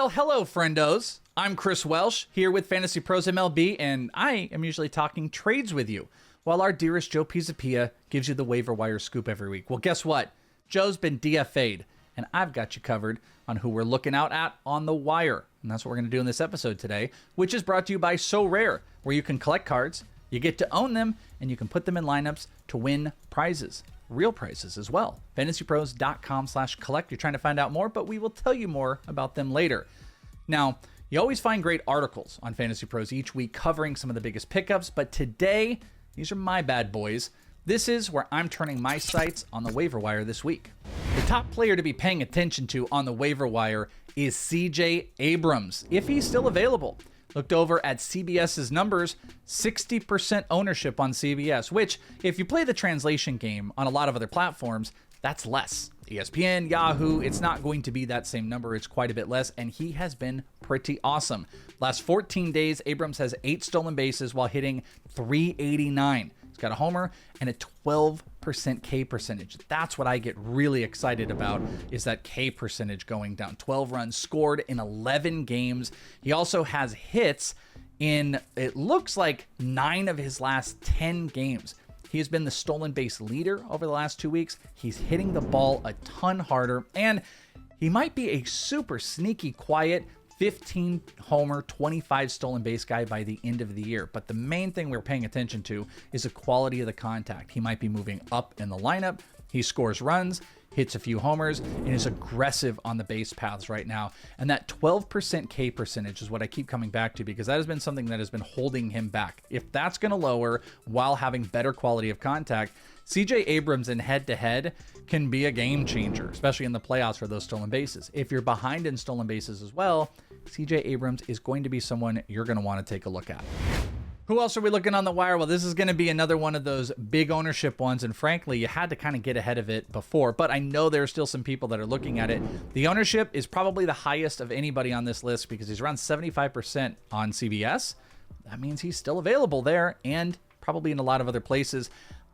Well, hello, friendos. I'm Chris Welsh, here with FantasyPros MLB, and I am usually talking trades with you, while our dearest Joe Pisapia gives you the waiver wire scoop every week. Well, guess what? Joe's been DFA'd, and I've got you covered on who we're looking out at on the wire. And that's what we're going to do in this episode today, which is brought to you by So Rare, where you can collect cards, you get to own them, and you can put them in lineups to win prizes. Real prizes as well. FantasyPros.com/collect. You're trying to find out more, but we will tell you more about them later. Now, you always find great articles on Fantasy Pros each week covering some of the biggest pickups, but today, these are my bad boys. This is where I'm turning my sights on the waiver wire this week. The top player to be paying attention to on the waiver wire is CJ Abrams, if he's still available. Looked over at CBS's numbers, 60% ownership on CBS, which, if you play the translation game on a lot of other platforms, that's less. ESPN, Yahoo, it's not going to be that same number. It's quite a bit less, and he has been pretty awesome. Last 14 days, Abrams has 8 stolen bases while hitting .389. He's got a homer and a 12% K percentage. That's what I get really excited about, is that K percentage going down. 12 runs scored in 11 games. He also has hits in, it looks like, 9 of his last 10 games. He has been the stolen base leader over the last 2 weeks. He's hitting the ball a ton harder, and he might be a super sneaky, quiet 15 homer, 25 stolen base guy by the end of the year. But the main thing we're paying attention to is the quality of the contact. He might be moving up in the lineup. He scores runs, hits a few homers, and is aggressive on the base paths right now. And that 12% K percentage is what I keep coming back to, because that has been something that has been holding him back. If that's going to lower while having better quality of contact, CJ Abrams in head-to-head can be a game changer, especially in the playoffs for those stolen bases. If you're behind in stolen bases as well, CJ Abrams is going to be someone you're going to want to take a look at. Who else are we looking on the wire? Well, this is going to be another one of those big ownership ones, and frankly, you had to kind of get ahead of it before, but I know there are still some people that are looking at it. The ownership is probably the highest of anybody on this list because he's around 75% on CBS. That means he's still available there and probably in a lot of other places.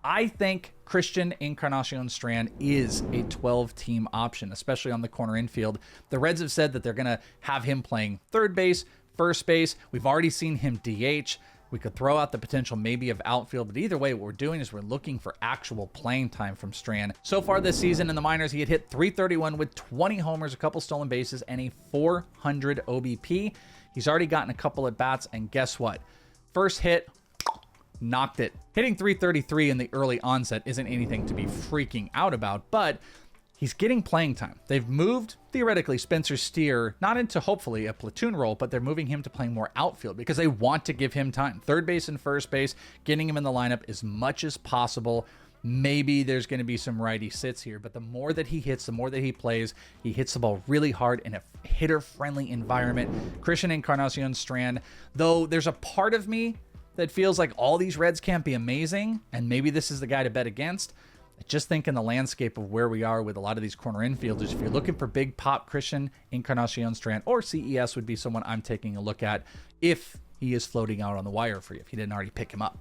I think Christian Encarnacion Strand is a 12-team option, especially on the corner infield. The Reds have said that they're going to have him playing third base, first base. We've already seen him DH. We could throw out the potential maybe of outfield, but either way, what we're doing is we're looking for actual playing time from Strand. So far this season in the minors, he had hit .331 with 20 homers, a couple stolen bases, and a 400 OBP. He's already gotten a couple at bats, and guess what? First hit, knocked it. Hitting .333 in the early onset isn't anything to be freaking out about, but he's getting playing time. They've moved, theoretically, Spencer Steer not into, hopefully, a platoon role, but they're moving him to playing more outfield because they want to give him time. Third base and first base, getting him in the lineup as much as possible. Maybe there's going to be some righty sits here, but the more that he hits, the more that he plays, he hits the ball really hard in a hitter-friendly environment. Christian Encarnacion Strand, though there's a part of me that feels like all these Reds can't be amazing, and maybe this is the guy to bet against. I just think in the landscape of where we are with a lot of these corner infielders, if you're looking for big pop, Christian Encarnacion Strand or CES would be someone I'm taking a look at if he is floating out on the wire for you, if you didn't already pick him up.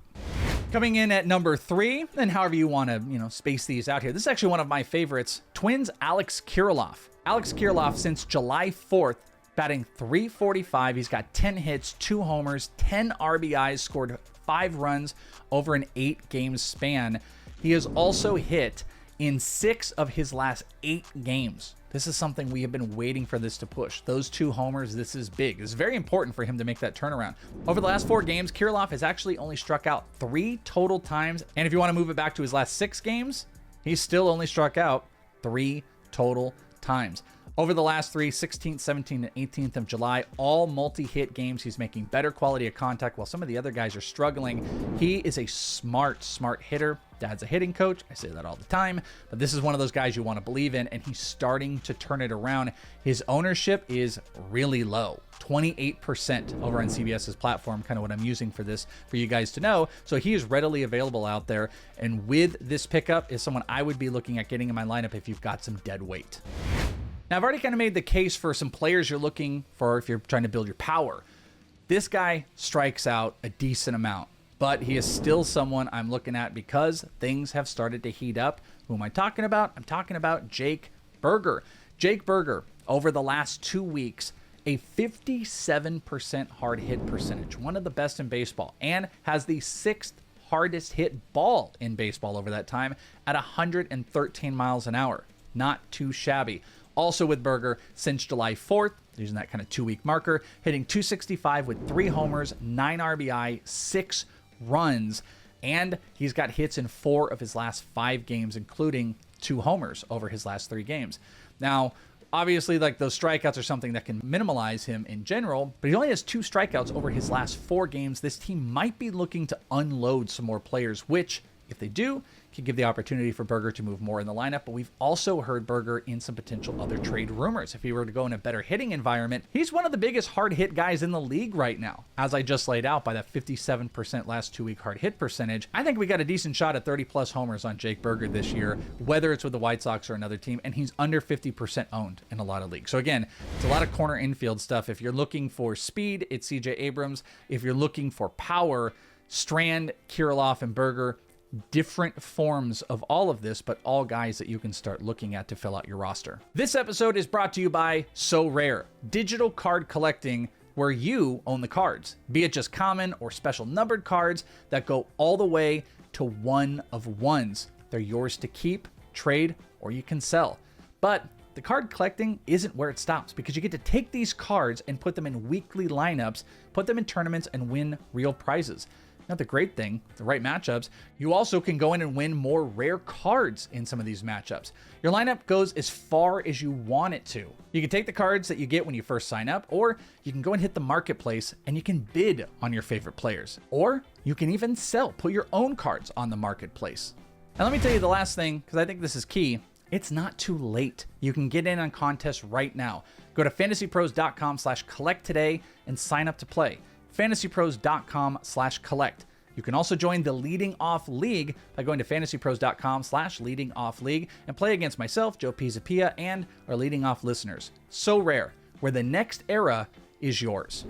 Coming in at number 3, and however you want to, space these out here. This is actually one of my favorites. Twins Alex Kirilloff. Alex Kirilloff, since July 4th, batting .345. He's got 10 hits, 2 homers, 10 RBIs, scored 5 runs over an 8-game span. He has also hit in 6 of his last 8 games. This is something we have been waiting for this to push. Those 2 homers, this is big. It's very important for him to make that turnaround. Over the last 4 games, Kirilloff has actually only struck out 3 total times. And if you want to move it back to his last 6 games, he's still only struck out 3 total times. Over the last 3, 16th, 17th, and 18th of July, all multi-hit games. He's making better quality of contact while some of the other guys are struggling. He is a smart hitter. Dad's a hitting coach. I say that all the time, but this is one of those guys you want to believe in, and he's starting to turn it around. His ownership is really low, 28% over on CBS's platform, kind of what I'm using for this for you guys to know. So he is readily available out there, and with this pickup is someone I would be looking at getting in my lineup if you've got some dead weight. Now, I've already kind of made the case for some players you're looking for if you're trying to build your power. This guy strikes out a decent amount, but he is still someone I'm looking at because things have started to heat up. Who am I talking about? I'm talking about Jake Burger. Jake Burger, over the last 2 weeks, a 57% hard hit percentage, one of the best in baseball, and has the 6th hardest hit ball in baseball over that time at 113 miles an hour. Not too shabby. Also with Berger, since July 4th, using that kind of 2-week marker, hitting .265 with 3 homers, 9 RBI, 6 runs, and he's got hits in 4 of his last 5 games, including 2 homers over his last 3 games. Now, obviously, like, those strikeouts are something that can minimize him in general, but he only has 2 strikeouts over his last 4 games. This team might be looking to unload some more players, which, if they do, can give the opportunity for Berger to move more in the lineup. But we've also heard Berger in some potential other trade rumors. If he were to go in a better hitting environment, he's one of the biggest hard hit guys in the league right now, as I just laid out by that 57% last 2-week hard hit percentage. I think we got a decent shot at 30+ homers on Jake Berger this year, whether it's with the White Sox or another team, and he's under 50% owned in a lot of leagues. So again, it's a lot of corner infield stuff. If you're looking for speed, it's CJ Abrams. If you're looking for power, Strand, Kirilloff, and Berger. Different forms of all of this, but all guys that you can start looking at to fill out your roster. This episode is brought to you by So Rare, digital card collecting where you own the cards, be it just common or special numbered cards that go all the way to 1 of 1s. They're yours to keep, trade, or you can sell. But the card collecting isn't where it stops, because you get to take these cards and put them in weekly lineups, put them in tournaments, and win real prizes. Now, the great thing, the right matchups, you also can go in and win more rare cards in some of these matchups. Your lineup goes as far as you want it to. You can take the cards that you get when you first sign up, or you can go and hit the marketplace and you can bid on your favorite players. Or you can even sell, put your own cards on the marketplace. And let me tell you the last thing, because I think this is key. It's not too late. You can get in on contests right now. Go to fantasypros.com/collect today and sign up to play. fantasypros.com/collect. You can also join the Leading Off League by going to fantasypros.com/leading off league and play against myself, Joe Pizzapia, and our Leading Off listeners. So Rare, where the next era is yours.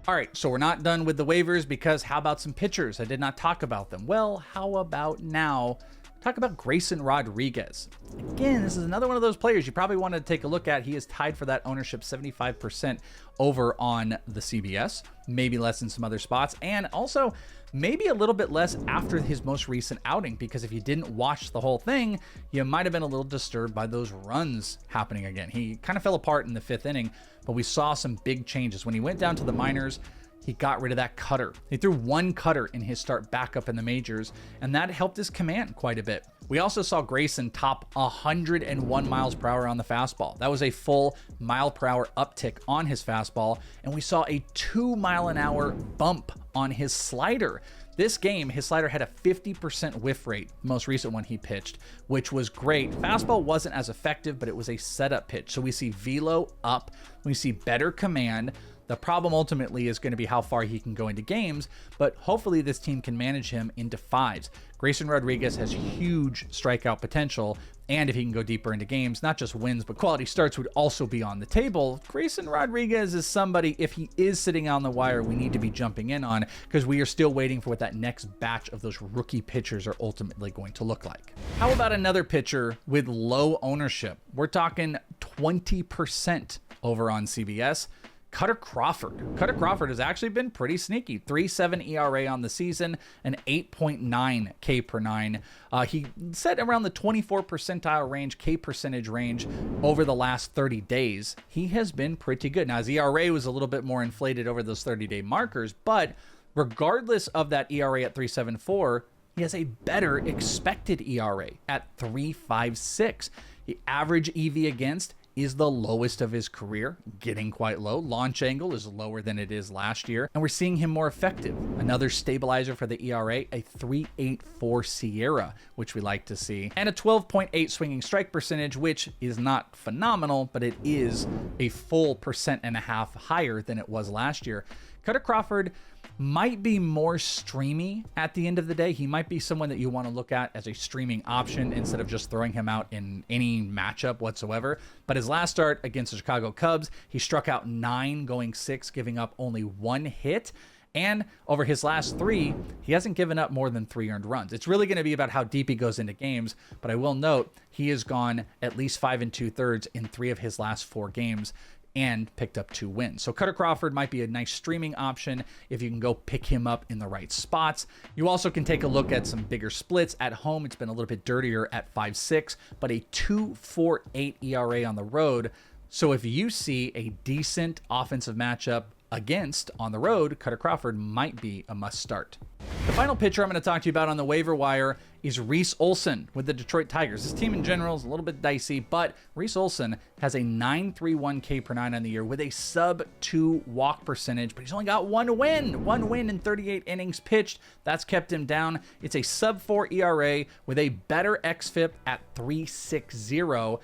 All right, so we're not done with the waivers, because how about some pitchers? I did not talk about them. Well, how about now? Talk about Grayson Rodriguez. Again, this is another one of those players you probably want to take a look at. He is tied for that ownership 75% over on the CBS, maybe less in some other spots, and also maybe a little bit less after his most recent outing, because if you didn't watch the whole thing, you might have been a little disturbed by those runs happening again. He kind of fell apart in the 5th inning, but we saw some big changes. When he went down to the minors, he got rid of that cutter. He threw 1 cutter in his start back up in the majors, and that helped his command quite a bit. We also saw Grayson top 101 miles per hour on the fastball. That was a full mile per hour uptick on his fastball, and we saw a 2 mile an hour bump on his slider. This game, his slider had a 50% whiff rate, the most recent one he pitched, which was great. Fastball wasn't as effective, but it was a setup pitch. So we see velo up, we see better command. The problem ultimately is going to be how far he can go into games, but hopefully this team can manage him into 5s. Grayson Rodriguez has huge strikeout potential, and if he can go deeper into games, not just wins, but quality starts would also be on the table. Grayson Rodriguez is somebody, if he is sitting on the wire, we need to be jumping in on, because we are still waiting for what that next batch of those rookie pitchers are ultimately going to look like. How about another pitcher with low ownership? We're talking 20% over on CBS. Cutter Crawford. Cutter Crawford has actually been pretty sneaky. 3.7 ERA on the season, an 8.9 K per 9. He set around the 24 percentile range, K percentage range over the last 30 days. He has been pretty good. Now, his ERA was a little bit more inflated over those 30-day markers, but regardless of that ERA at 3.74, he has a better expected ERA at 3.56. The average EV against is the lowest of his career, getting quite low. Launch angle is lower than it is last year, and we're seeing him more effective. Another stabilizer for the ERA, a 3.84 Sierra, which we like to see, and a 12.8 swinging strike percentage, which is not phenomenal, but it is a full 1.5% higher than it was last year. Cutter Crawford might be more streamy at the end of the day. He might be someone that you want to look at as a streaming option instead of just throwing him out in any matchup whatsoever. But his last start against the Chicago Cubs, he struck out 9, going 6, giving up only 1 hit. And over his last 3, he hasn't given up more than 3 earned runs. It's really going to be about how deep he goes into games, but I will note he has gone at least 5 2/3 in 3 of his last 4 games. and picked up 2 wins. So Cutter Crawford might be a nice streaming option if you can go pick him up in the right spots. You also can take a look at some bigger splits at home. It's been a little bit dirtier at 5.6, but a 2.48 ERA on the road. So if you see a decent offensive matchup against on the road, Cutter Crawford might be a must start. The final pitcher I'm going to talk to you about on the waiver wire is Reese Olson with the Detroit Tigers. This team in general is a little bit dicey, but Reese Olson has a 9.31 K per 9 on the year with a sub-2 walk percentage, but he's only got one win in 38 innings pitched. That's kept him down. It's a sub-4 ERA with a better xFIP at 3.60.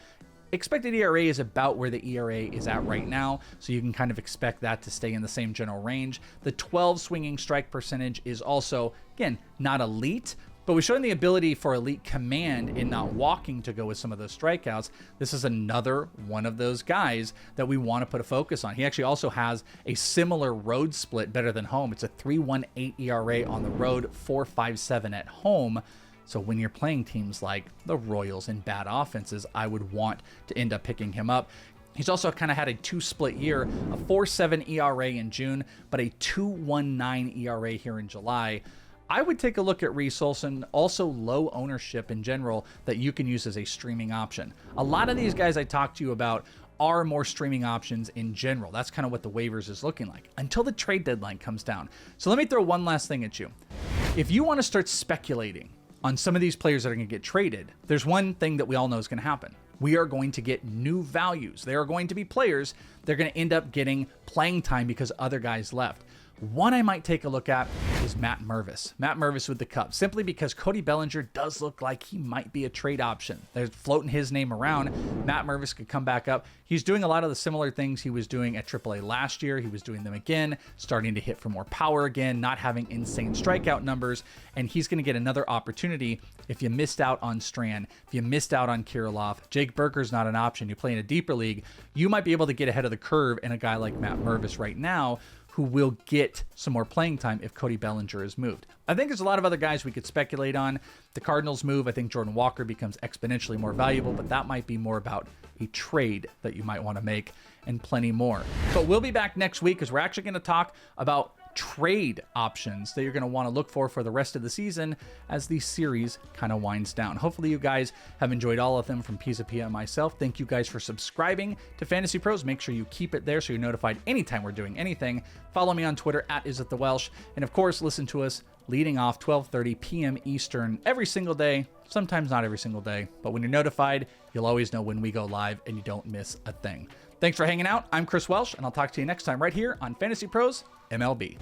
Expected ERA is about where the ERA is at right now, so you can kind of expect that to stay in the same general range. The 12 swinging strike percentage is also, again, not elite, but we've shown the ability for elite command in not walking to go with some of those strikeouts. This is another one of those guys that we want to put a focus on. He actually also has a similar road split better than home. It's a 3.18 ERA on the road, 4.57 at home. So when you're playing teams like the Royals and bad offenses, I would want to end up picking him up. He's also kind of had a 2-split year, a 4.7 ERA in June, but a 2.19 ERA here in July. I would take a look at Reese Olson, also low ownership in general that you can use as a streaming option. A lot of these guys I talked to you about are more streaming options in general. That's kind of what the waivers is looking like until the trade deadline comes down. So let me throw one last thing at you. If you want to start speculating on some of these players that are going to get traded, there's one thing that we all know is going to happen. We are going to get new values. There are going to be players that are going to end up getting playing time because other guys left. One I might take a look at is Matt Mervis. Matt Mervis with the Cubs, simply because Cody Bellinger does look like he might be a trade option. They're floating his name around. Matt Mervis could come back up. He's doing a lot of the similar things he was doing at AAA last year. He was doing them again, starting to hit for more power again, not having insane strikeout numbers, and he's going to get another opportunity. If you missed out on Strand, if you missed out on Kirilloff, Jake Burker's not an option, you play in a deeper league, you might be able to get ahead of the curve in a guy like Matt Mervis right now, who will get some more playing time if Cody Bellinger is moved. I think there's a lot of other guys we could speculate on. The Cardinals move, I think Jordan Walker becomes exponentially more valuable, but that might be more about a trade that you might want to make and plenty more. But we'll be back next week because we're actually going to talk about trade options that you're going to want to look for the rest of the season as the series kind of winds down. Hopefully you guys have enjoyed all of them from Pisa Pia and myself. Thank you guys for subscribing to Fantasy Pros. Make sure you keep it there so you're notified anytime we're doing anything. Follow me on Twitter at @IsItTheWelsh. And of course, listen to us leading off 12:30 p.m. Eastern every single day. Sometimes not every single day, but when you're notified, you'll always know when we go live and you don't miss a thing. Thanks for hanging out. I'm Chris Welsh, and I'll talk to you next time right here on Fantasy Pros MLB.